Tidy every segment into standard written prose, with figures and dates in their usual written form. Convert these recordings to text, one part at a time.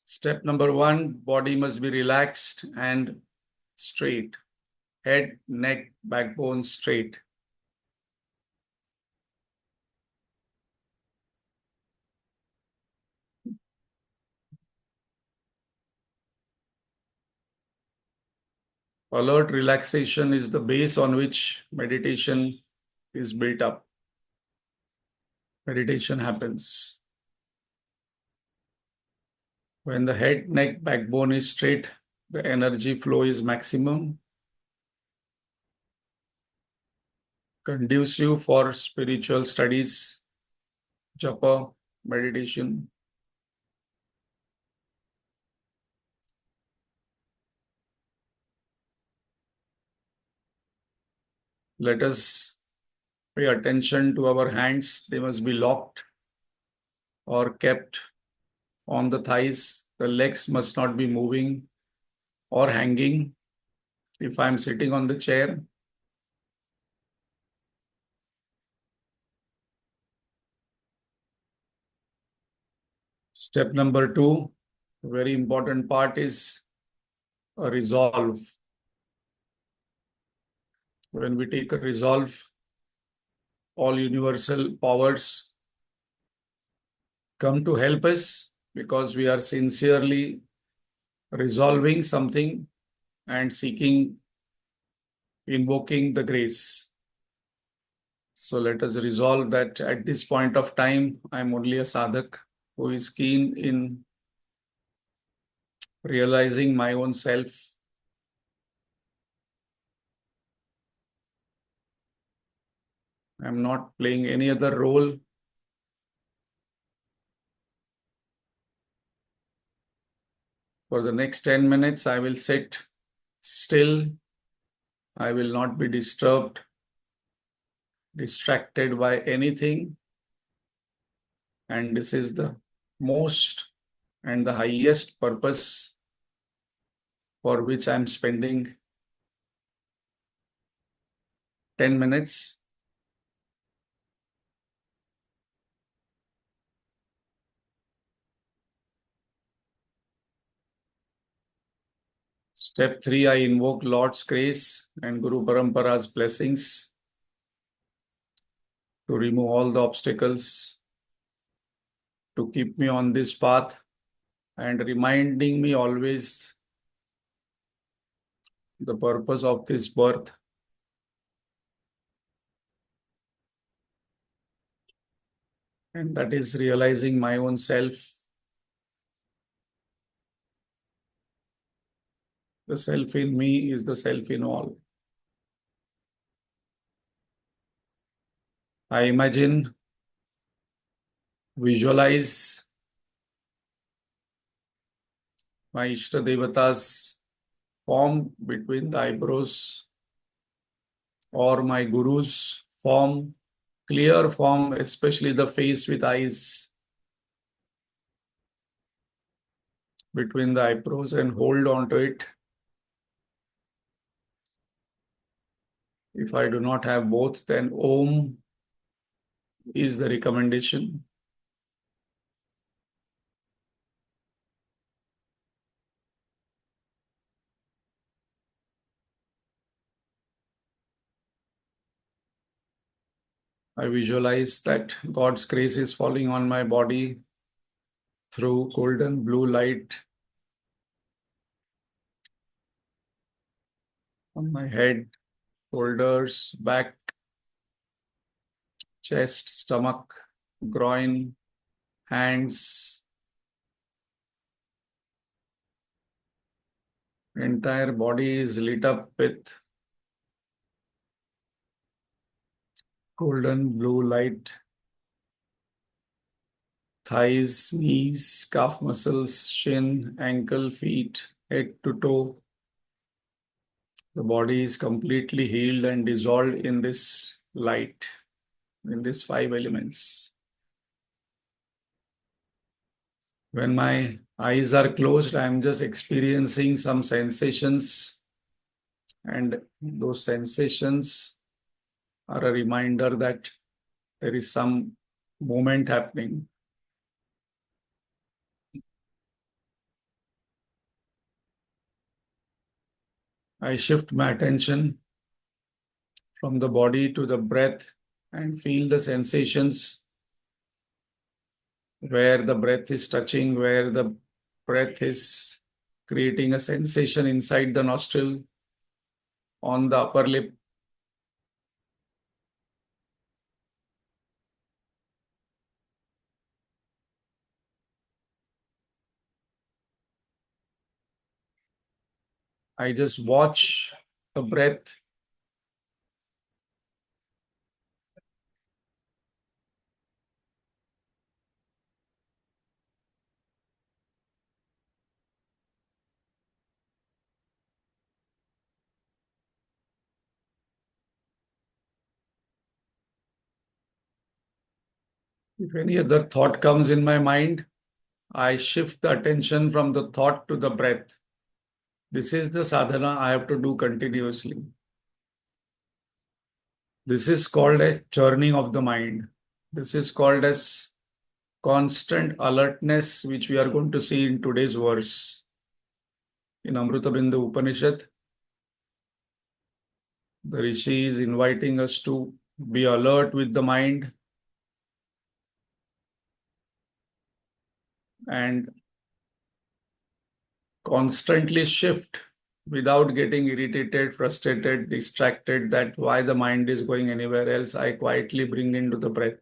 Step number one, body must be relaxed and straight. Head, neck, backbone straight. Alert relaxation is the base on which meditation is built up. Meditation happens. When the head, neck, backbone is straight, the energy flow is maximum, conducive for spiritual studies, japa, meditation. Let us pay attention to our hands. They must be locked or kept on the thighs. The legs must not be moving or hanging. If I'm sitting on the chair, step number two, very important part is a resolve. When we take a resolve, all universal powers come to help us because we are sincerely resolving something and seeking, invoking the grace. So let us resolve that at this point of time, I'm only a sadhak who is keen in realizing my own self. I'm not playing any other role. For the next 10 minutes, I will sit still. I will not be disturbed, distracted by anything. And this is the most and the highest purpose for which I'm spending 10 minutes. Step 3, I invoke Lord's grace and Guru Parampara's blessings to remove all the obstacles, to keep me on this path and reminding me always the purpose of this birth. And that is realizing my own self. The self in me is the self in all. I imagine, visualize my Ishta Devata's form between the eyebrows or my Guru's form, clear form, especially the face with eyes between the eyebrows, and hold on to it. If I do not have both, then Om is the recommendation. I visualize that God's grace is falling on my body through golden blue light on my head, shoulders, back, chest, stomach, groin, hands. Entire body is lit up with golden blue light. Thighs, knees, calf muscles, shin, ankle, feet, head to toe. The body is completely healed and dissolved in this light, in these five elements. When my eyes are closed, I am just experiencing some sensations, and those sensations are a reminder that there is some movement happening. I shift my attention from the body to the breath and feel the sensations where the breath is touching, where the breath is creating a sensation inside the nostril, on the upper lip. I just watch the breath. If any other thought comes in my mind, I shift the attention from the thought to the breath. This is the sadhana I have to do continuously. This is called as churning of the mind. This is called as constant alertness, which we are going to see in today's verse. In Amritabindu Upanishad, the Rishi is inviting us to be alert with the mind and constantly shift without getting irritated, frustrated, distracted, that why the mind is going anywhere else. I quietly bring into the breath.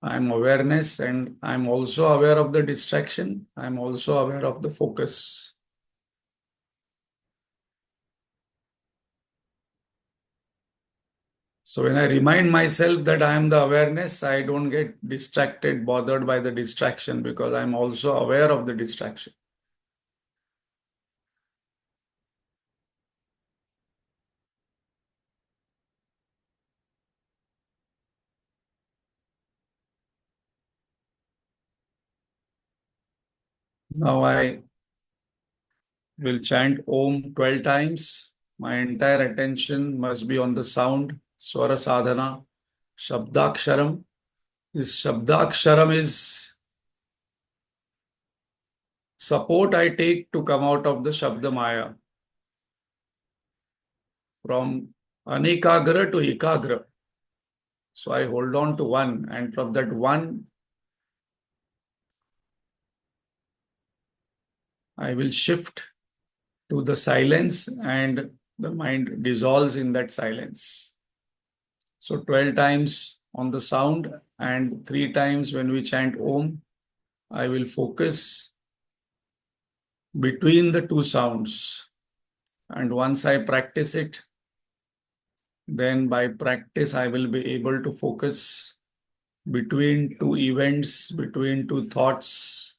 I'm awareness and I'm also aware of the distraction. I'm also aware of the focus. So when I remind myself that I am the awareness, I don't get distracted, bothered by the distraction because I'm also aware of the distraction. Now I will chant Om 12 times. My entire attention must be on the sound, Swara Sadhana, Shabdaksharam. This Shabdaksharam is support I take to come out of the Shabda Maya from Anekagra to Ekagra. So I hold on to one, and from that one, I will shift to the silence, and the mind dissolves in that silence. So 12 times on the sound, and 3 times when we chant Om, I will focus between the two sounds. And once I practice it, then by practice, I will be able to focus between two events, between two thoughts,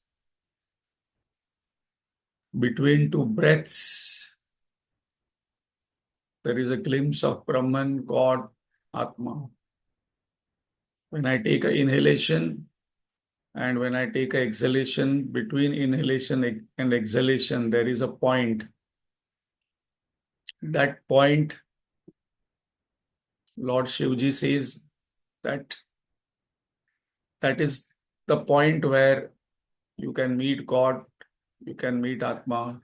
between two breaths. There is a glimpse of Brahman, God, Atma. When I take an inhalation and when I take an exhalation, between inhalation and exhalation, there is a point. That point, Lord Shivji says that that is the point where you can meet God, you can meet Atma.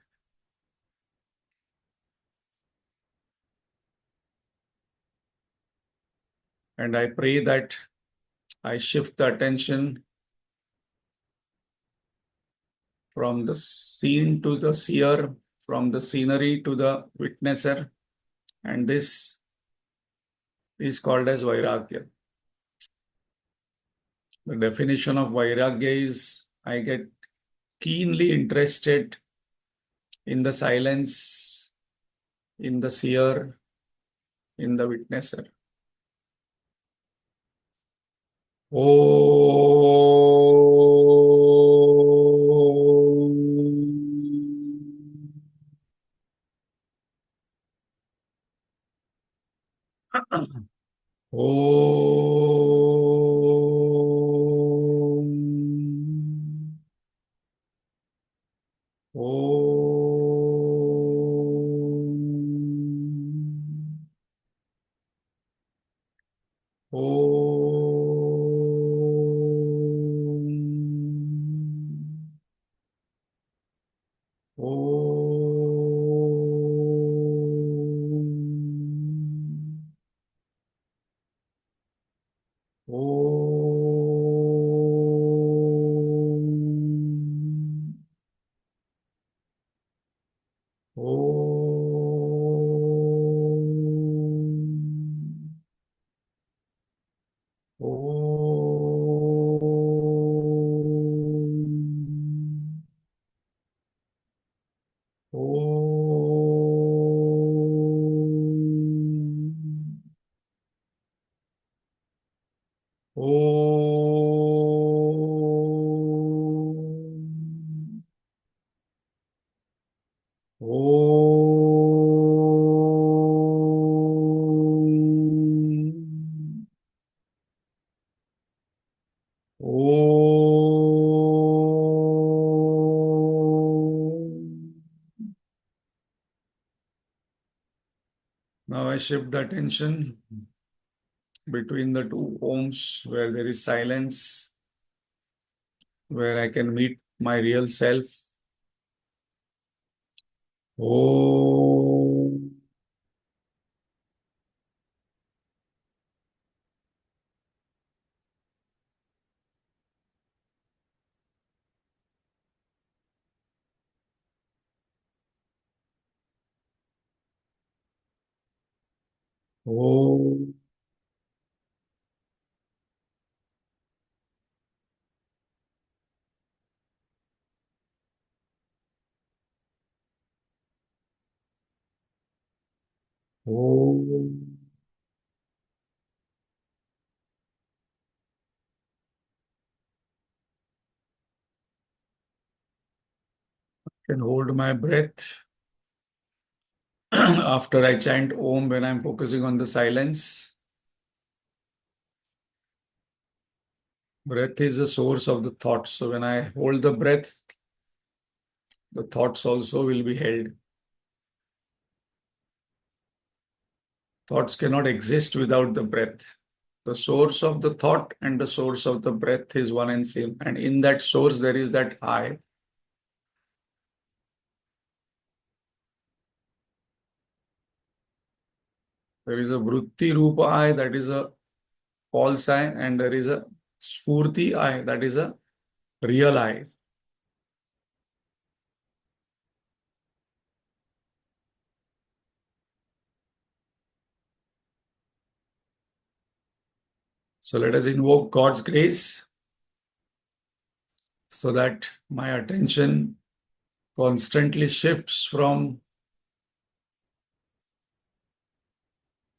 And I pray that I shift the attention from the scene to the seer, from the scenery to the witnesser. And this is called as Vairagya. The definition of Vairagya is I get keenly interested in the silence, in the seer, in the witnesser. Om. Om. Om. Om. Now I shift the attention between the two Oms where there is silence, where I can meet my real self. Om. Om. Om. Can hold my breath after I chant Om when I'm focusing on the silence. Breath is the source of the thoughts. So when I hold the breath, the thoughts also will be held. Thoughts cannot exist without the breath. The source of the thought and the source of the breath is one and same. And in that source, there is that I. There is a Vritti Rupa I, that is a false I, and there is a Sphurti I, that is a real I. So let us invoke God's grace so that my attention constantly shifts from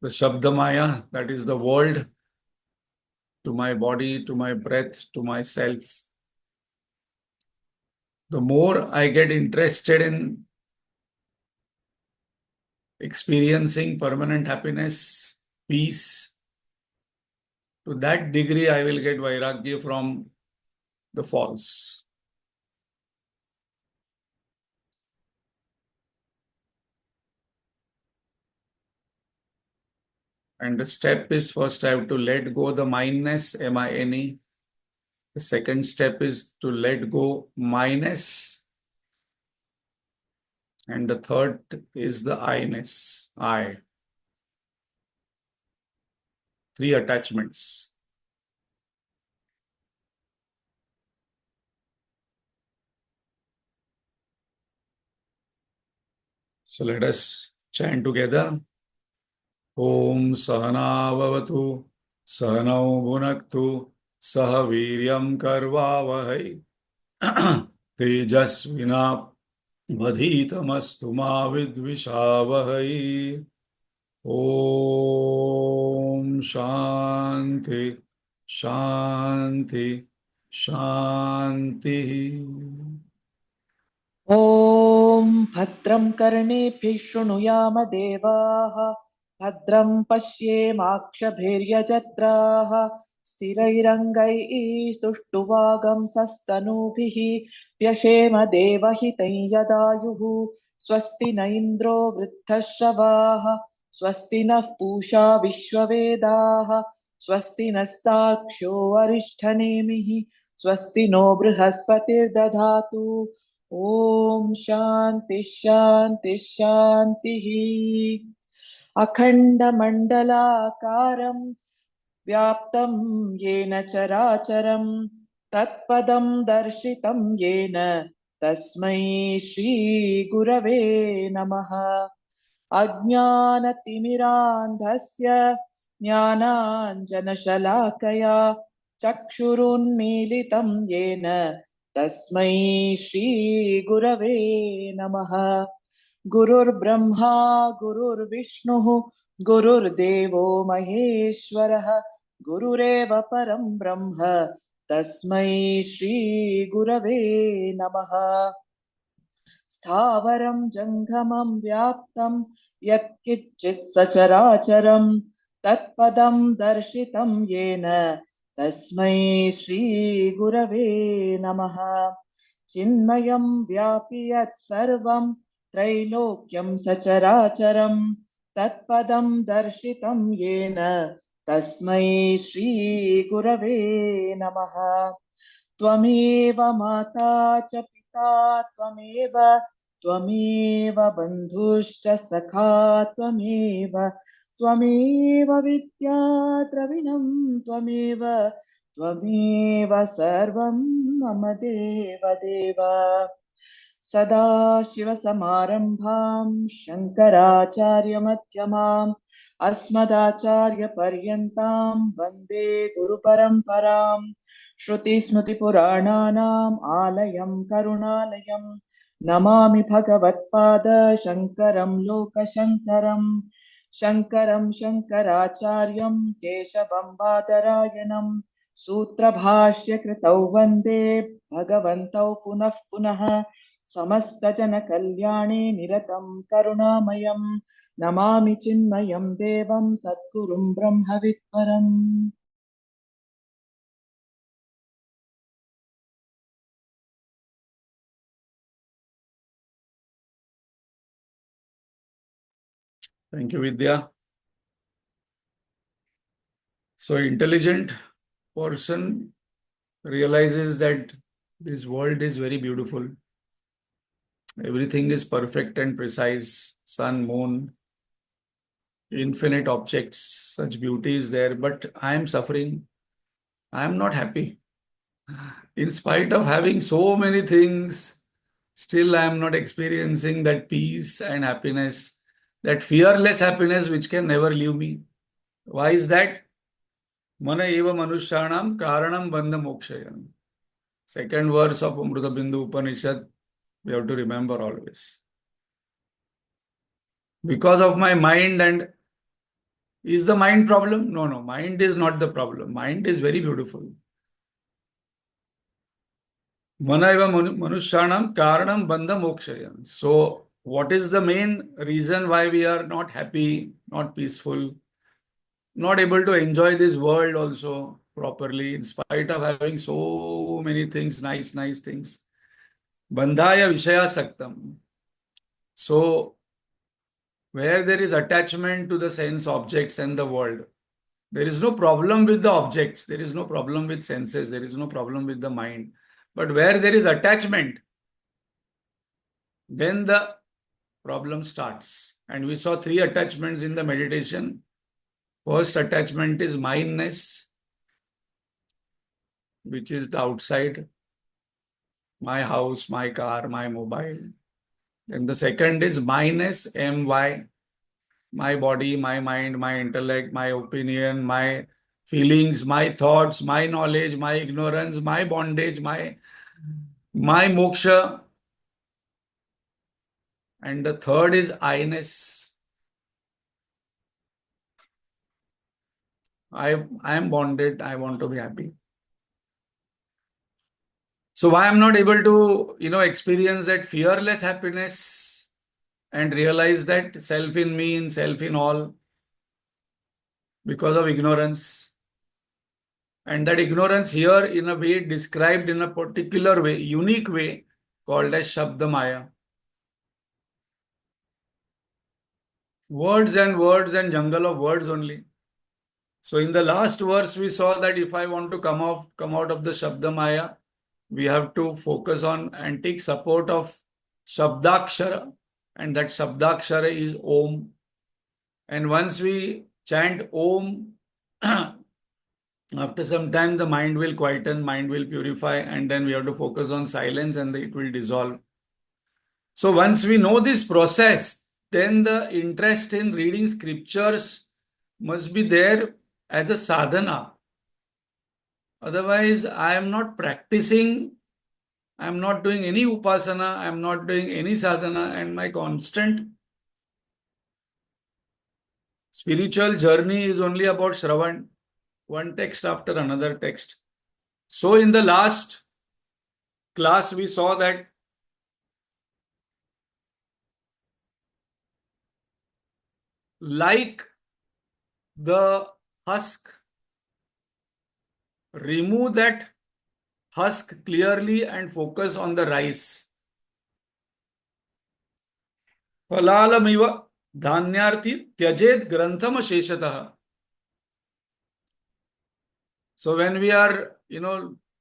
the Shabdamaya, that is the world, to my body, to my breath, to myself. The more I get interested in experiencing permanent happiness, peace, to that degree I will get vairagya from the false. And the step is first I have to let go the mindness, M-I-N-E. The second step is to let go minus. And the third is the I-ness, I. Three attachments. So let us chant together. Om Sahana Bhavatu Sahanau Bhunaktu Saha Viryam Karvavahai Tejasvina Vadhitamastu Ma Vidvishavahai. Om Shanti Shanti Shanti. ॐ भद्रं कर्णेभिः शृणुयाम देवाः भद्रं पश्येमाक्षभिर्यजत्राः स्थिरैरङ्गैः सुष्ठुवागंसस्तनूभिः व्यशेम देवहितं यदायुः स्वस्ति न इन्द्रो वृद्धश्रवाः स्वस्ति नः पूषा विश्ववेदाः स्वस्ति नस्तार्क्ष्यो अरिष्ठनेमिः स्वस्ति नो बृहस्पतिर्दधातु ॐ शान्ति शान्ति शान्तिः अखण्डमण्डलाकारं व्याप्तं येन चराचरं तत्पदं दर्शितं येन तस्मै श्रीगुरवे नमः अज्ञानतिमिरान्धस्य ज्ञानाञ्जनशलाकया चक्षुरुन्मीलितं येन तस्मै श्रीगुरवे नमः गुरुर्ब्रह्मा गुरुर्विष्णुः गुरुर्देवो महेश्वरः गुरुरेव परं ब्रह्म तस्मै श्रीगुरवे नमः स्थावरं जङ्गमं व्याप्तं यत्किञ्चित् सचराचरं तत्पदं दर्शितं येन तस्मै श्रीगुरवे नमः चिन्मयं व्यापि यत् सर्वं त्रैलोक्यं सचराचरं तत्पदं दर्शितं येन तस्मै श्रीगुरवे नमः। त्वमेव माता च पिता त्वमेव बन्धुश्च सखा त्वमेव विद्या द्रविणं त्वमेव सर्वं मम देवदेव। सदाशिवसमारम्भां शङ्कराचार्यमध्यमाम् अस्मदाचार्यपर्यन्तां वन्दे गुरुपरम्पराम्। श्रुतिस्मृतिपुराणानाम् आलयं करुणालयं नमामि भगवत्पाद शङ्करं लोकशङ्करम्। शङ्करं शङ्कराचार्यं केशवं बादरायणं सूत्रभाष्यकृतौ वन्दे भगवन्तौ पुनः पुनः। समस्तजनकल्याणे निरतं करुणामयं नमामि चिन्मयं देवं सद्गुरुं ब्रह्मविद्वरम्। Thank you, Vidya. So, intelligent person realizes that this world is very beautiful. Everything is perfect and precise. Sun, moon, infinite objects, such beauty is there. But I am suffering. I am not happy. In spite of having so many things, still I am not experiencing that peace and happiness, that fearless happiness which can never leave me. Why is that? Mana eva manushyanam karanam bandha mokshayam. Second verse of Amritabindu Upanishad, we have to remember always. Because of my mind, and is the mind problem? No, no, mind is not the problem. Mind is very beautiful. Mana eva manushyanam karanam bandha mokshayam. So, what is the main reason why we are not happy, not peaceful, not able to enjoy this world also properly, in spite of having so many things, nice things? Bandhaya Vishaya Saktam. So, where there is attachment to the sense objects and the world, there is no problem with the objects, there is no problem with senses, there is no problem with the mind. But where there is attachment, then the problem starts. And we saw three attachments in the meditation. First attachment is mindness, which is the outside, my house, my car, my mobile. Then the second is minus, my, my body, my mind, my intellect, my opinion, my feelings, my thoughts, my knowledge, my ignorance, my bondage, my moksha. And the third is I-ness. I am bonded, I want to be happy. So why I'm not able to, experience that fearless happiness and realize that self in me and self in all? Because of ignorance. And that ignorance here in a way described in a particular way, unique way, called as Shabda Maya. Words and words and jungle of words only. So in the last verse, we saw that if I want to come out of the Shabda Maya, we have to focus on and take support of Shabdakshara. And that Shabdakshara is Om. And once we chant Om, after some time, the mind will quieten, mind will purify, and then we have to focus on silence and it will dissolve. So once we know this process, then the interest in reading scriptures must be there as a sadhana. Otherwise, I am not practicing, I am not doing any upasana, I am not doing any sadhana, and my constant spiritual journey is only about Shravan, one text after another text. So in the last class, we saw that like the husk, remove that husk clearly and focus on the rice. Falalamiva Dhanyarthi tyajed grantham sheshatah. So when we are,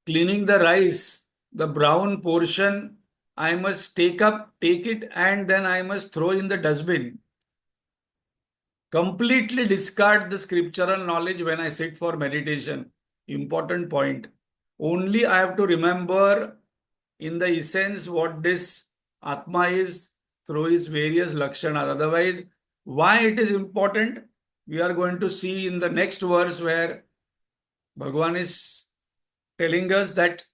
cleaning the rice, the brown portion, I must take it, and then I must throw in the dustbin. Completely discard the scriptural knowledge when I sit for meditation. Important point. Only I have to remember in the essence what this Atma is through his various lakshanas. Otherwise, why it is important, we are going to see in the next verse where Bhagavan is telling us that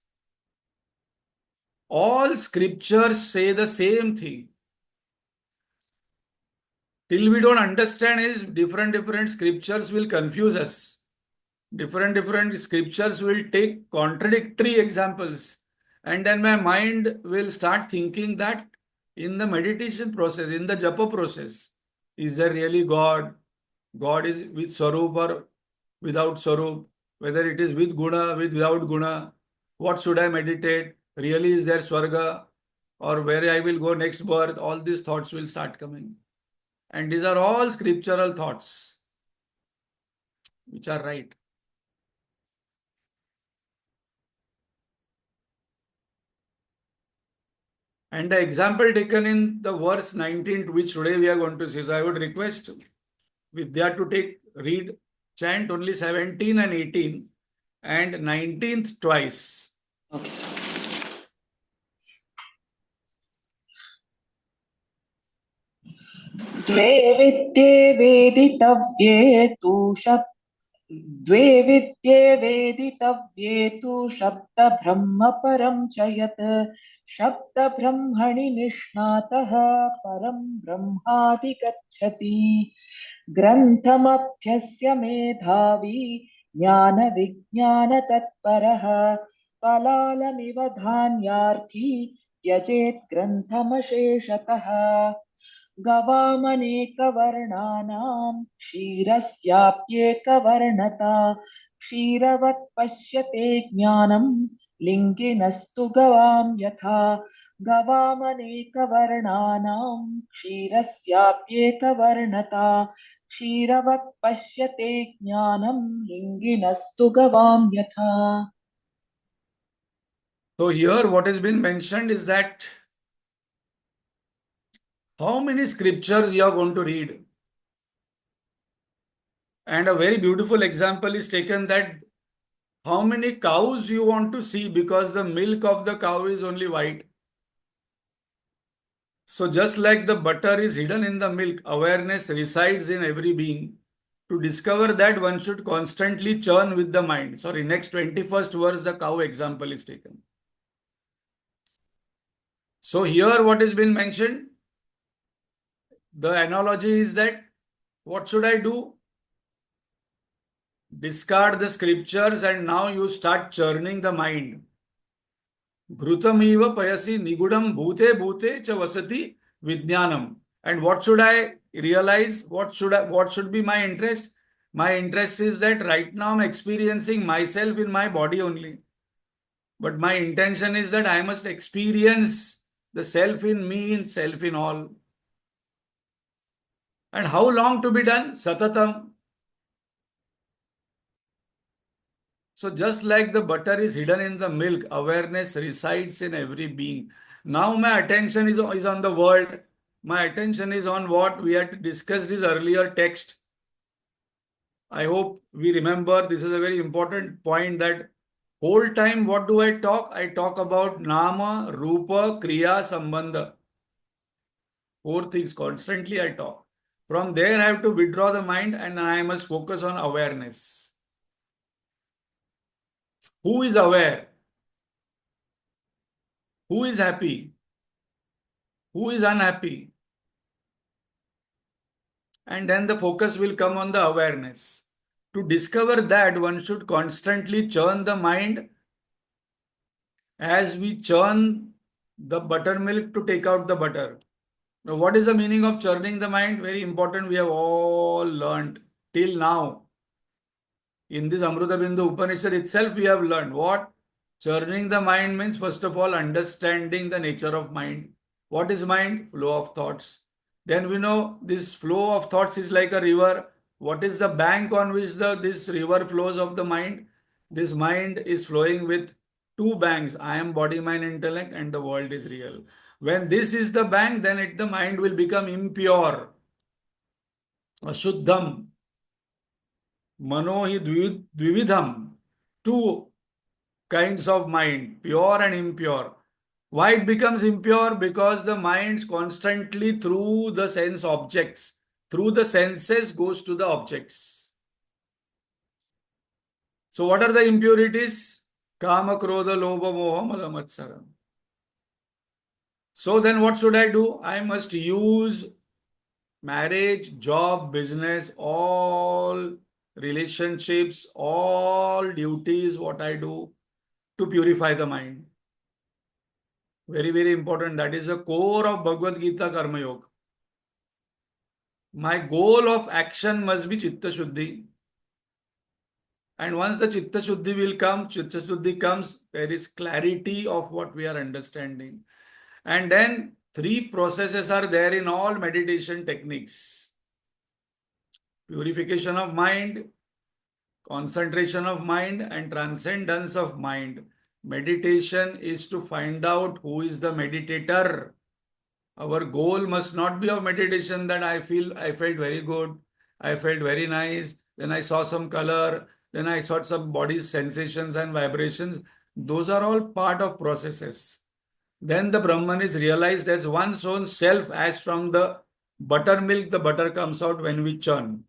all scriptures say the same thing. Till we don't understand is different scriptures will confuse us. Different scriptures will take contradictory examples. And then my mind will start thinking that in the meditation process, in the japa process, is there really God? God is with Swarup or without Swarup? Whether it is with Guna, without Guna? What should I meditate? Really, is there Swarga? Or where I will go next birth? All these thoughts will start coming. And these are all scriptural thoughts, which are right. And the example taken in the verse 19, which today we are going to see. So I would request Vidya to read, chant only 17 and 18 and 19th twice. Okay, sir. द्वे विद्ये वेदितव्ये तु द्वे विद्ये वेदितव्ये तु शब्दब्रह्म परं च यत् शब्दब्रह्मणि निष्णातः परं ब्रह्माधिगच्छति ग्रन्थमभ्यस्य मेधावी ज्ञानविज्ञानतत्परः पलालमिव धान्यार्थी त्यजेत् ग्रन्थमशेषतः गवामनेकवर्णानां क्षीरस्याप्येकवर्णता क्षीरवत् पश्यते ज्ञानं लिङ्गिनस्तु गवां यथा गवामनेकवर्णानां क्षीरस्याप्येकवर्णता क्षीरवत् पश्यते ज्ञानं लिङ्गिनस्तु गवां यथा. So here what has been mentioned is that how many scriptures you are going to read. And a very beautiful example is taken that how many cows you want to see, because the milk of the cow is only white. So just like the butter is hidden in the milk, awareness resides in every being. To discover that, one should constantly churn with the mind. Sorry, next 21st verse, the cow example is taken. So here what has been mentioned, the analogy is that what should I do? Discard the scriptures and now you start churning the mind. Ghrutam payasi nigudam bhute bhute cha vasati vijnanam. And what should I realize? What should be my interest? My interest is that right now I'm experiencing myself in my body only. But my intention is that I must experience the self in me, in self in all. And how long to be done? Satatam. So just like the butter is hidden in the milk, awareness resides in every being. Now my attention is on the world. My attention is on what we had discussed this earlier text. I hope we remember this is a very important point, that whole time what do I talk? I talk about Nama, Rupa, Kriya, Sambandha. 4 things constantly I talk. From there I have to withdraw the mind and I must focus on awareness. Who is aware? Who is happy? Who is unhappy? And then the focus will come on the awareness. To discover that, one should constantly churn the mind as we churn the buttermilk to take out the butter. Now, what is the meaning of churning the mind? Very important. We have all learned till now. In this Amritabindu Upanishad itself, we have learned what? Churning the mind means, first of all, understanding the nature of mind. What is mind? Flow of thoughts. Then we know this flow of thoughts is like a river. What is the bank on which this river flows of the mind? This mind is flowing with two banks. I am body, mind, intellect, and the world is real. When this is the bank, then the mind will become impure. Ashuddham. Mano hi dvividham. Two kinds of mind, pure and impure. Why it becomes impure? Because the mind constantly through the sense objects, through the senses goes to the objects. So what are the impurities? Kama, Krodha, Lobha, Moha, Mala, Matsara. So then what should I do? I must use marriage, job, business, all relationships, all duties, what I do to purify the mind. Very, very important. That is the core of Bhagavad Gita Karma Yoga. My goal of action must be Chitta Shuddhi. And once the Chitta Shuddhi will come, Chitta Shuddhi comes, there is clarity of what we are understanding. And then three processes are there in all meditation techniques. Purification of mind, concentration of mind, and transcendence of mind. Meditation is to find out who is the meditator. Our goal must not be of meditation that I felt very good, I felt very nice, then I saw some color, then I saw some body sensations and vibrations. Those are all part of processes. Then the Brahman is realized as one's own self, as from the buttermilk, the butter comes out when we churn.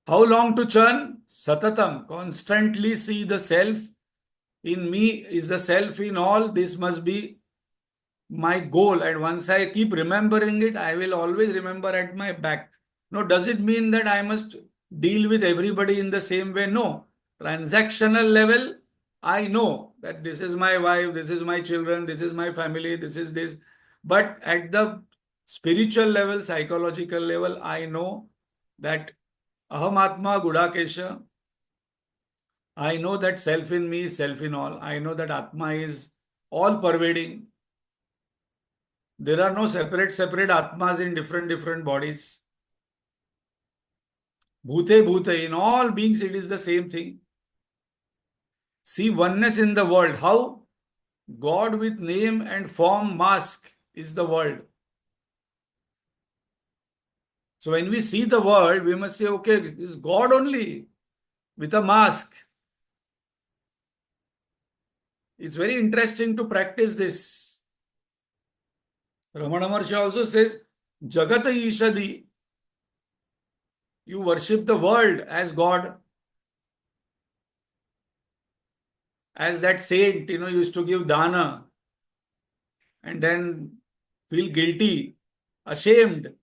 How long to churn? Satatam. Constantly see the self. In me is the self in all. This must be my goal. And once I keep remembering it, I will always remember at my back. No, does it mean that I must deal with everybody in the same way? No. Transactional level, I know that this is my wife, this is my children, this is my family, this is this. But at the spiritual level, psychological level, I know that Aham Atma Gudakesha. I know that self in me is self in all. I know that Atma is all pervading. There are no separate Atmas in different bodies. Bhute Bhute, in all beings it is the same thing. See oneness in the world. How? God with name and form mask is the world. So when we see the world, we must say, okay, it is God only with a mask. It's very interesting to practice this. Ramana Maharshi also says, Jagata Ishadi. You worship the world as God. As that saint, used to give dana and then feel guilty, ashamed.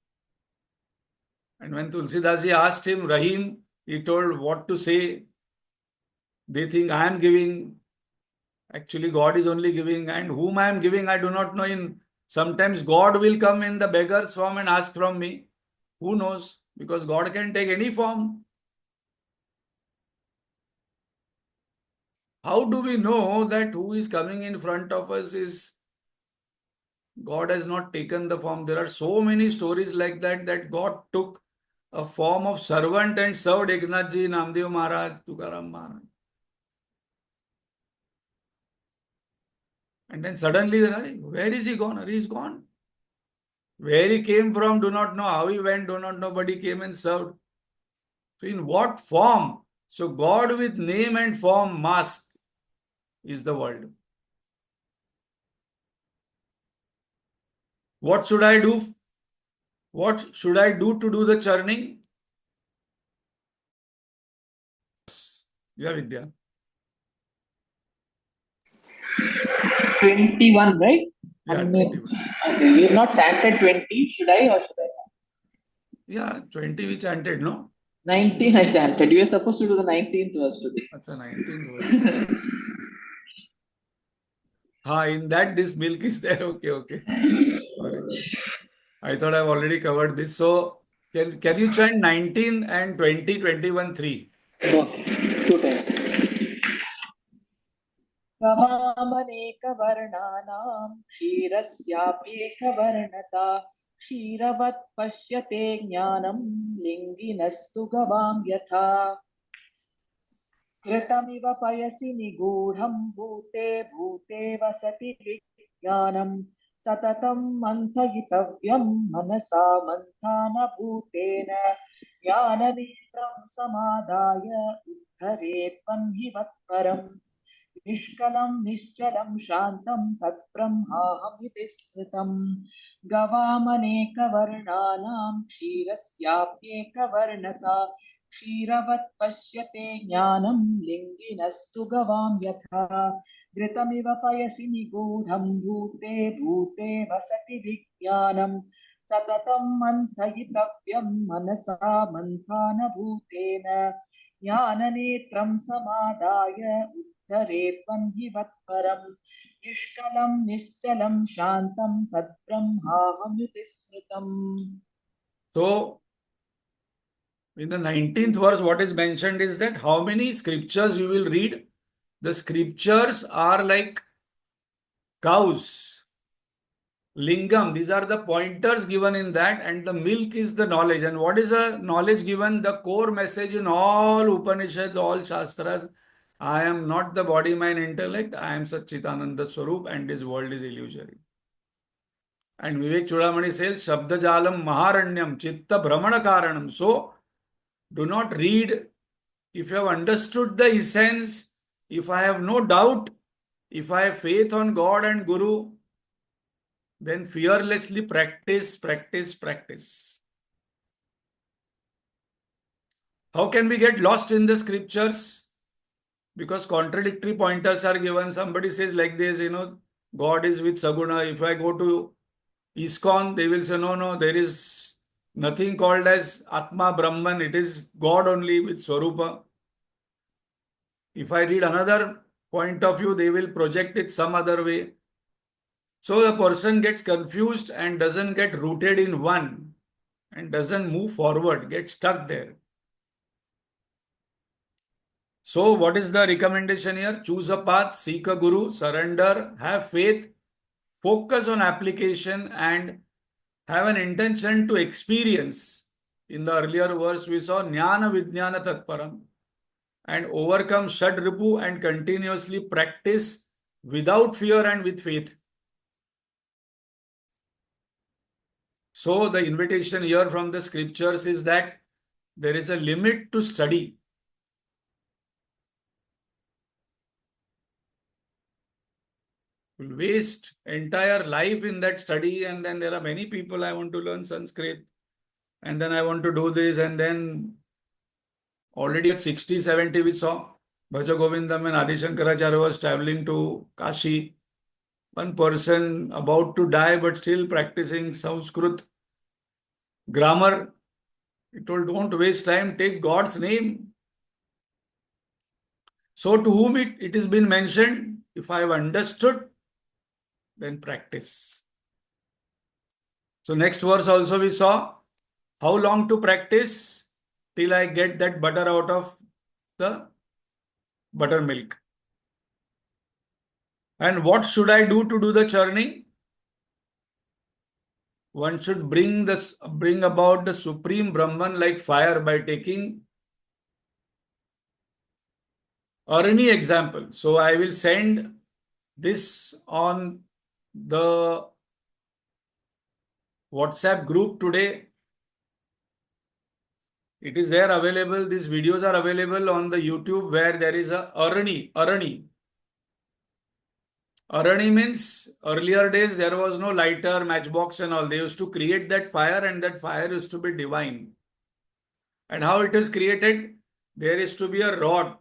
And when Tulsidasi asked him, Rahim, he told what to say. They think I am giving. Actually, God is only giving. And whom I am giving, I do not know. Sometimes God will come in the beggar's form and ask from me. Who knows? Because God can take any form. How do we know that who is coming in front of us is God has not taken the form? There are so many stories like that God took a form of servant and served Eknathji, Namdev Maharaj, Tukaram Maharaj. And then suddenly, where is he gone? He is gone. Where he came from, do not know. How he went, do not know. But he came and served. So in what form? So God with name and form mask is the world. What should I do? What should I do to do the churning? Yeah, Vidya. 21, right? Yeah, And 21. okay, we have not chanted 20. Should I or should I? Yeah, 20 we chanted, no? 19 I chanted. You were supposed to do the 19th verse today. That's a 19th verse. In that this milk is there. Okay. Sorry. I thought I've already covered this. So can you chant 19 and 20, 21, 3? Both. Two times. गवामनेकवर्णानां क्षीरस्याप्येकवर्णता क्षीरवत् पश्यते ज्ञानं लिङ्गिनस्तु गवां यथा घृतमिव पयसि निगूढं भूते भूते वसति विज्ञानं सततं मन्थयितव्यं मनसा मन्थानभूतेन ज्ञाननेत्रं समादाय उद्धरेत्पन्हिवत्परम् निष्कलं निश्चलं शान्तं तत्ब्रह्माहमिति स्मृतं गवामनेकवर्णानां क्षीरस्याप्येकवर्णता क्षीरवत् पश्यते ज्ञानं लिङ्गिनस्तु गवां यथा घृतमिव पयसि निगूढं भूते भूते वसति विज्ञानं सततं मन्थयितव्यं मनसा मन्थानभूतेन ज्ञाननेत्रं समादाय उद्धरेत्पन्हिवत्परम् निष्कलं निश्चलं शान्तं तद्ब्रह्माहमिति स्मृतम्. So, in the 19th verse, what is mentioned is that how many scriptures you will read. The scriptures are like cows. Lingam, these are the pointers given in that, and the milk is the knowledge. And what is the knowledge given? The core message in all Upanishads, all Shastras. I am not the body, mind, intellect. I am Satchitananda Swarup, and this world is illusory. And Vivek Chudamani says, Shabdajalam Maharanyam Chitta Brahmana Karanam. So, do not read. If you have understood the essence, if I have no doubt, if I have faith on God and Guru, then fearlessly practice, practice, practice. How can we get lost in the scriptures? Because contradictory pointers are given. Somebody says like this, God is with Saguna. If I go to ISKCON, they will say, no, there is nothing called as Atma Brahman. It is God only with Swarupa. If I read another point of view, they will project it some other way. So the person gets confused and doesn't get rooted in one and doesn't move forward, gets stuck there. So what is the recommendation here? Choose a path, seek a guru, surrender, have faith, focus on application and have an intention to experience. In the earlier verse we saw Jnana Vijnana Tatparam, and overcome Shadripu and continuously practice without fear and with faith. So the invitation here from the scriptures is that there is a limit to study. Will waste entire life in that study, and then there are many people, I want to learn Sanskrit, and then I want to do this, and then already at 60, 70 we saw Bhaja Govindam and Adi Shankaracharya was traveling to Kashi. One person about to die but still practicing Sanskrit grammar. He told, don't waste time, take God's name. So to whom it has been mentioned, if I have understood, then practice. So next verse also we saw, how long to practice? Till I get that butter out of the buttermilk. And what should I do to do the churning? One should bring about the supreme Brahman like fire by taking Arani example. So I will send this on the WhatsApp group today. It is there available. These videos are available on the YouTube where there is a Arani. Arani means earlier days there was no lighter, matchbox and all. They used to create that fire and that fire used to be divine. And how it is created? There is to be a rod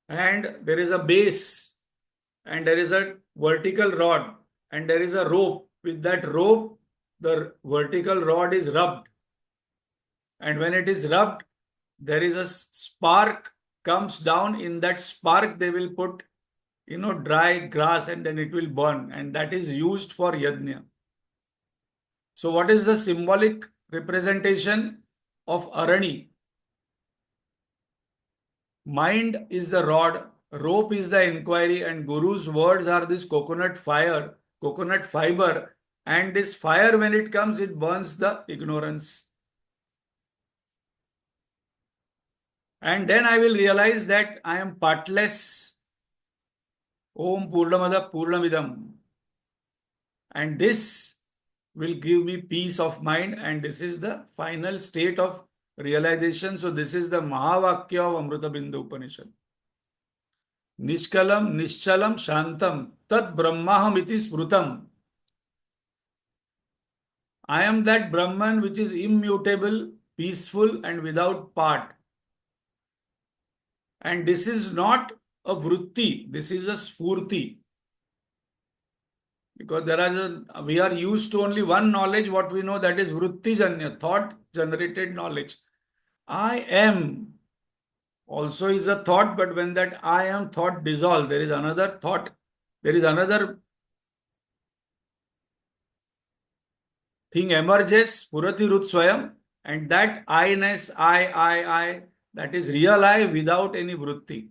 and there is a base and there is a vertical rod and there is a rope. With that rope, the vertical rod is rubbed. And when it is rubbed, there is a spark comes down. In that spark, they will put, dry grass and then it will burn. And that is used for yajna. So what is the symbolic representation of Arani? Mind is the rod rope is the inquiry, and Guru's words are this coconut fire, coconut fiber, and this fire, when it comes, it burns the ignorance. And then I will realize that I am partless. Om Purnamada Purnamidam. And this will give me peace of mind, and this is the final state of realization. So this is the Mahavakya of Amritabindu Upanishad. Nishkalam, Nishchalam, Shantam, Tat Brahmaham iti Smrutam. I am that Brahman which is immutable, peaceful, and without part. And this is not a vritti, this is a sphurti. Because we are used to only one knowledge, what we know, that is vritti janya, thought generated knowledge. I am also is a thought, but when that I am thought dissolves, there is another thought, there is another thing emerges, Purati Rut Swayam, and that I-ness, I, that is real I without any vritti.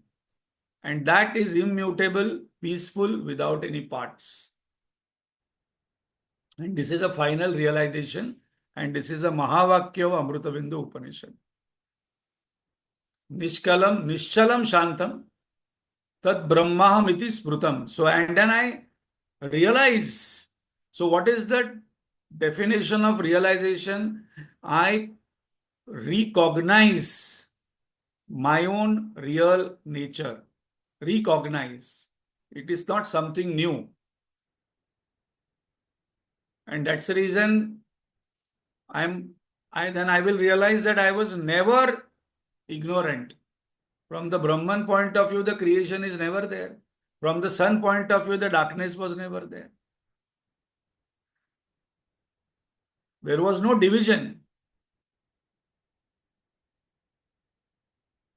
And that is immutable, peaceful, without any parts. And this is a final realization, and this is a Mahavakya of Amritabindu Upanishad. Nishkalam, Nishchalam, Shantam, Tat Brahmaham iti Smrutam. So, and then I realize. So, what is the definition of realization? I recognize my own real nature. Recognize. It is not something new. And that's the reason then I will realize that I was never ignorant. From the Brahman point of view, the creation is never there. From the sun point of view, the darkness was never there. There was no division.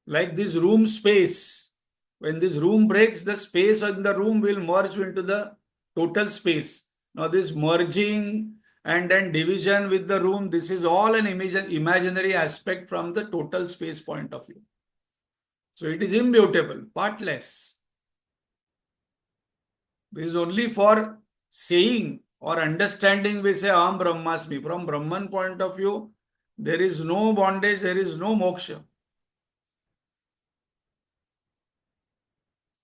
Like this room space. When this room breaks, the space in the room will merge into the total space. Now this merging and then division with the room, this is all an imaginary aspect from the total space point of view. So it is immutable, partless. This is only for saying or understanding. We say Aham Brahmasmi. From Brahman point of view, there is no bondage, there is no moksha.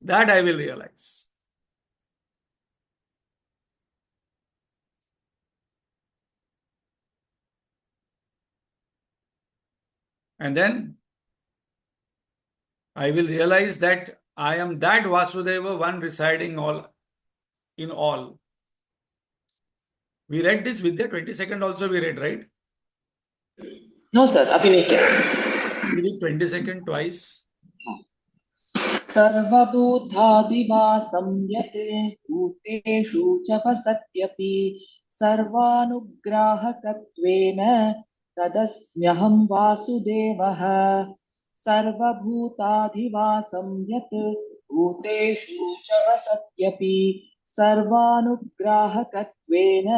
That I will realize. And then I will realize that I am that Vasudeva, one residing in all. We read this Vidya 22nd also we read, right? No, sir. Abhi nahi kiya. We read 22nd twice. सर्वभूतादिवासं यत् भूतेषु च वसत्यपि सर्वानुग्राहकत्वेन तदस्म्यहं वासुदेवः सर्वभूतादिवासं यत् भूतेषु च वसत्यपि सर्वानुग्राहकत्वेन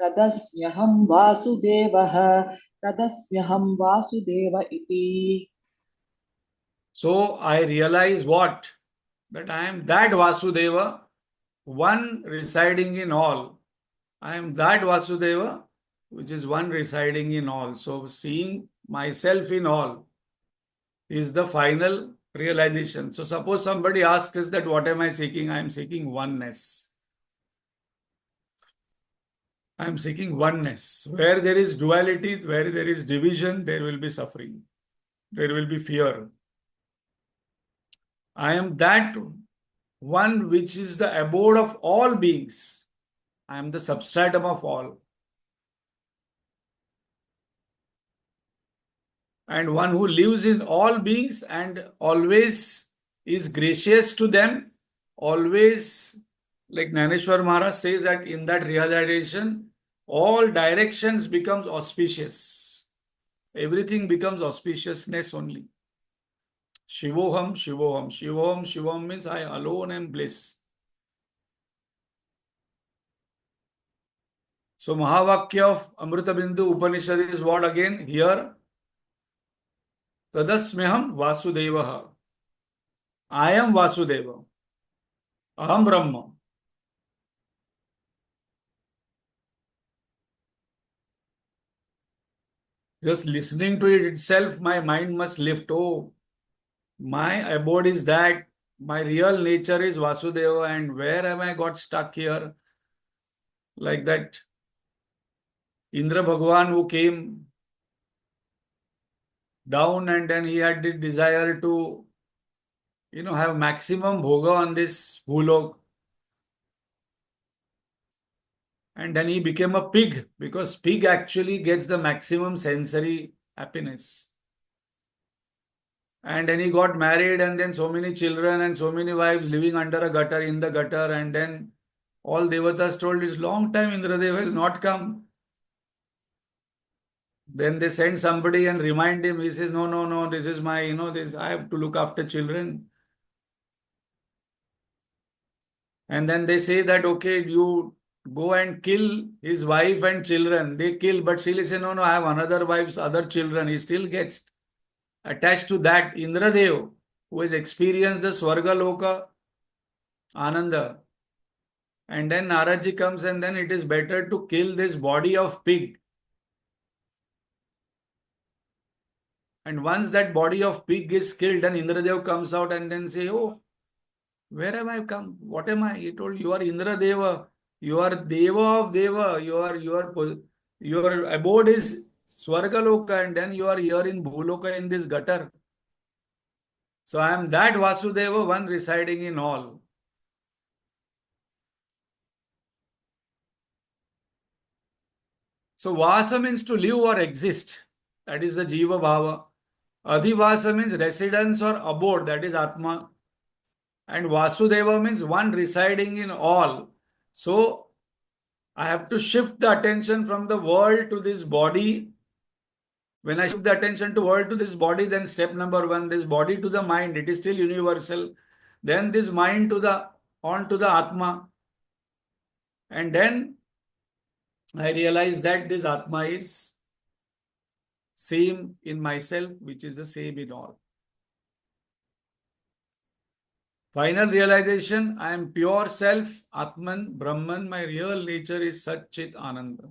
तदस्म्यहं वासुदेव इति. So I realize what? That I am that Vasudeva, one residing in all. I am that Vasudeva, which is one residing in all. So seeing myself in all is the final realization. So suppose somebody asks us that what am I seeking? I am seeking oneness. I am seeking oneness. Where there is duality, where there is division, there will be suffering. There will be fear. I am that one which is the abode of all beings. I am the substratum of all. And one who lives in all beings and always is gracious to them, always, like Gnaneshwar Maharaj says, that in that realization, all directions becomes auspicious. Everything becomes auspiciousness only. Shivoham, Shivoham. Shivoham, Shivoham means I alone am bliss. So Mahavakya of Amritabindu Upanishad is what again? Here, Tadasmyaham Vasudevaha. I am Vasudeva. Aham Brahma. Just listening to it itself, my mind must lift. Oh, my abode is that. My real nature is Vasudeva, and where am I got stuck here? Like that Indra Bhagwan who came down and then he had the desire to, have maximum bhoga on this bhulok. And then he became a pig because pig actually gets the maximum sensory happiness. And then he got married and then so many children and so many wives living under a gutter, in the gutter. And then all devatas told, it's long time Indradev has not come. Then they send somebody and remind him. He says, no, no, no, this is my, this, I have to look after children. And then they say that, okay, you go and kill his wife and children. They kill, but still he says, no, no, I have another wife's other children. He still gets attached to that Indradev, who has experienced the Swarga Loka Ananda. And then Naradji comes and then it is better to kill this body of pig. And once that body of pig is killed, then Indradev comes out and then say, oh, where have I come? What am I? He told, you are Indradeva. You are Deva of Deva. Your abode is Swargaloka and then you are here in Bhuloka in this gutter. So I am that Vasudeva, one residing in all. So Vasa means to live or exist. That is the Jiva Bhava. Adhivasa means residence or abode. That is Atma. And Vasudeva means one residing in all. So I have to shift the attention from the world to this body. When I shift the attention to world to this body, then step number one, this body to the mind, it is still universal. Then this mind on to the Atma. And then I realize that this Atma is same in myself, which is the same in all. Final realization, I am pure self, Atman, Brahman, my real nature is Sat Chit Ananda.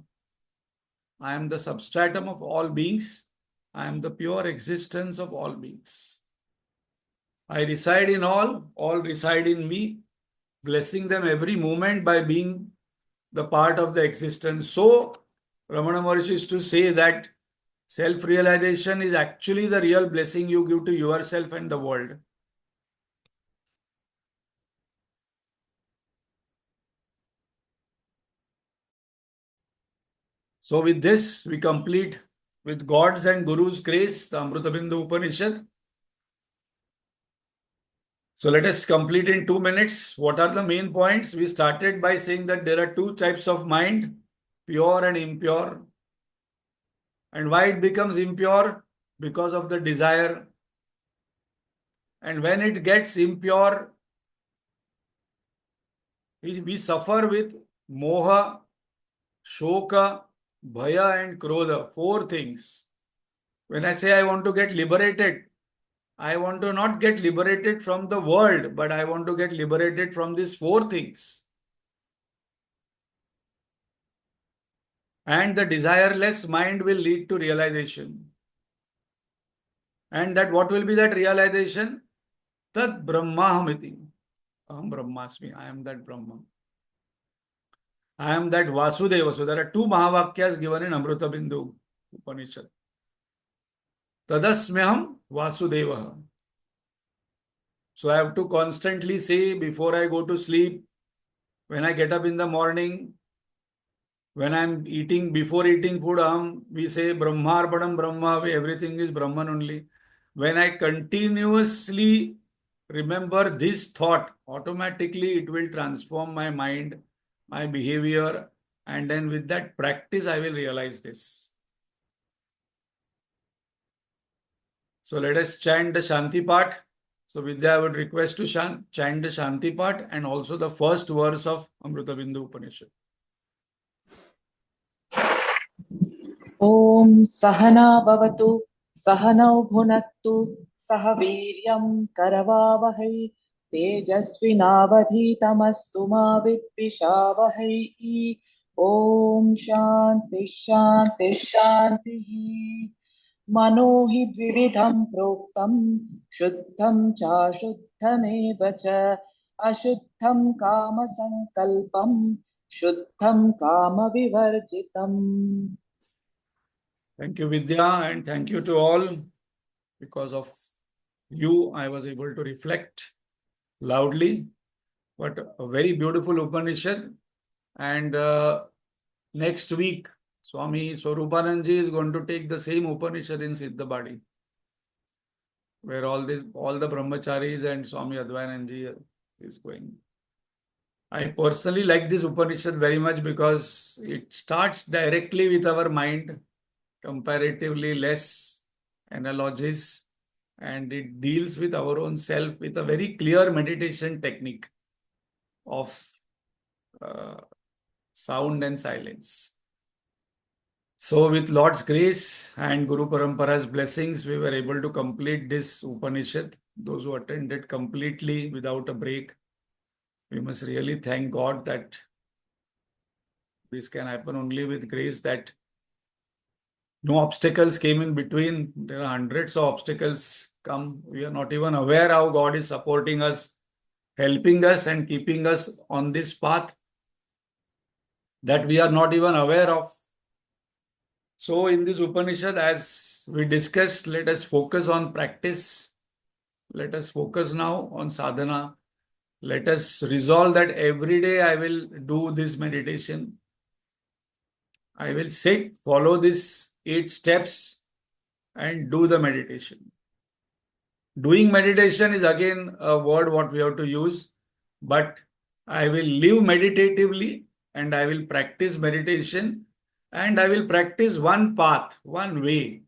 I am the substratum of all beings. I am the pure existence of all beings. I reside in all reside in me, blessing them every moment by being the part of the existence. So, Ramana Maharshi is to say that self-realization is actually the real blessing you give to yourself and the world. So with this, we complete with God's and Guru's grace, the Amritabindu Upanishad. So let us complete in 2 minutes. What are the main points? We started by saying that there are two types of mind, pure and impure. And why it becomes impure? Because of the desire. And when it gets impure, we suffer with moha, shoka, bhaya and krodha, 4 things. When I say I want to get liberated, I want to not get liberated from the world, but I want to get liberated from these 4 things. And the desireless mind will lead to realization. And that what will be that realization? Tat Brahmahamiti. Aham Brahmasmi. I am that Brahma. I am that Vasudeva. So there are 2 Mahavakyas given in Amritabindu Upanishad. Tadasmyaham Vasudeva. So I have to constantly say before I go to sleep, when I get up in the morning, when I'm eating, before eating food, we say Brahmarpanam Brahma, everything is Brahman only. When I continuously remember this thought, automatically it will transform my mind, my behavior, and then with that practice, I will realize this. So let us chant the Shanti part. So Vidya, I would request to chant the Shanti part and also the first verse of Amritabindu Upanishad. Om Sahana Bhavatu सहनौ भुनक्तु सह वीर्यं करवावहै तेजस्विनावधीतमस्तु मा विद्विषावहै ॐ शान्ति शान्ति शान्तिः मनो हि द्विविधं प्रोक्तं शुद्धं चाशुद्धमेव च अशुद्धं कामसङ्कल्पं शुद्धं कामविवर्जितम्. Thank you, Vidya, and thank you to all. Because of you, I was able to reflect loudly. But a very beautiful Upanishad. And next week, Swami Swarupananji is going to take the same Upanishad in Siddhabadi, where all the brahmacharis and Swami Advainanji is going. I personally like this Upanishad very much because it starts directly with our mind, comparatively less analogies, and it deals with our own self with a very clear meditation technique of uh, sound and silence. So with Lord's grace and Guru Parampara's blessings, we were able to complete this Upanishad. Those who attended completely without a break, we must really thank God that this can happen only with grace, that no obstacles came in between. There are hundreds of obstacles come. We are not even aware how God is supporting us, helping us and keeping us on this path that we are not even aware of. So in this Upanishad, as we discussed, let us focus on practice. Let us focus now on sadhana. Let us resolve that every day I will do this meditation. I will sit, follow these 8 steps and do the meditation. Doing meditation is again a word what we have to use, but I will live meditatively and I will practice meditation and I will practice one path, one way,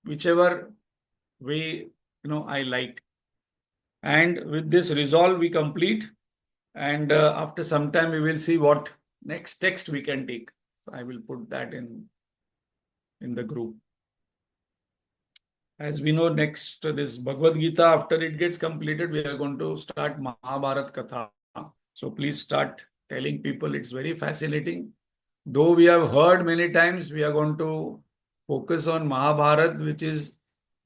whichever way I like. And with this resolve we complete, and after some time we will see what next text we can take. I will put that in the group. As we know, next this Bhagavad Gita, after it gets completed, we are going to start Mahabharat Katha. So please start telling people, it's very fascinating. Though we have heard many times, we are going to focus on Mahabharat, which is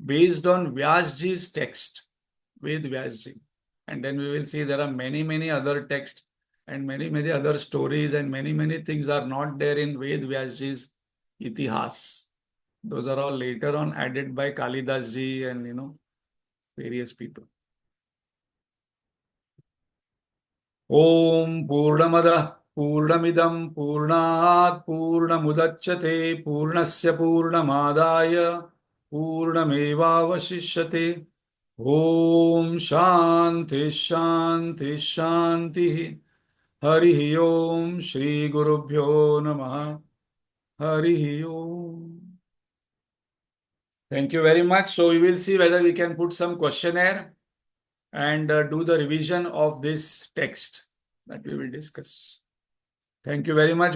based on Vyasji's text, Ved Vyasji. And then we will see there are many, many other texts and many, many other stories and many, many things are not there in Ved Vyasji's Itihas. Those are all later on added by Kalidas ji and various people. Om Purnamada Purnamidam Purnat Purnamudachyate Purnasya Purnamadaya Purnamevavashishyate. Om Shanti Shanti Shanti. Hari Om Shri Gurubhyo Namaha. Hari Om. Thank you very much. So we will see whether we can put some questionnaire and do the revision of this text that we will discuss. Thank you very much.